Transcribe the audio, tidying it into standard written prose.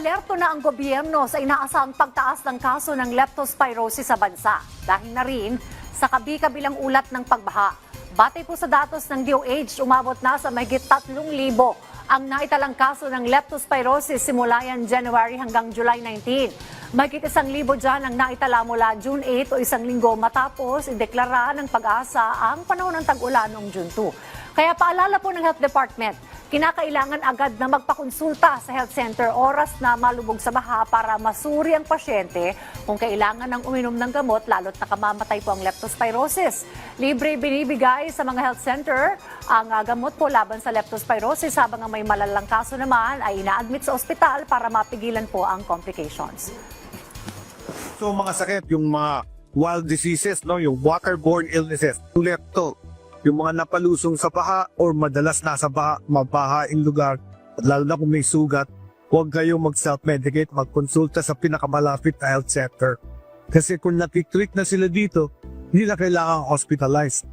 Alerto na ang gobyerno sa inaasahang pagtaas ng kaso ng leptospirosis sa bansa. Dahil na rin sa kabi-kabilang ulat ng pagbaha. Batay po sa datos ng DOH, umabot na sa mahigit 3,000 ang naitalang kaso ng leptospirosis simula yan January hanggang July 19. Mahigit 1,000 dyan ang naitala mula June 8 o isang linggo matapos ideklara ng pag-asa ang panahon ng tag-ulan noong June 2. Kaya paalala po ng Health Department, kinakailangan agad na magpakonsulta sa health center oras na malubog sa baha para masuri ang pasyente kung kailangan ng uminom ng gamot lalo't nakamamatay po ang leptospirosis. Libre binibigay sa mga health center ang gamot po laban sa leptospirosis habang ang may malalang kaso naman ay ina-admit sa ospital para mapigilan po ang complications. So mga sakit, yung mga wild diseases, no, yung waterborne illnesses, lepto, yung mga napalusong sa baha or madalas nasa baha, mabahaing lugar, lalo na kung may sugat, huwag kayong mag-self-medicate, magkonsulta sa pinakamalapit na health center. Kasi kung natitreat na sila dito, hindi na kailangan hospitalized.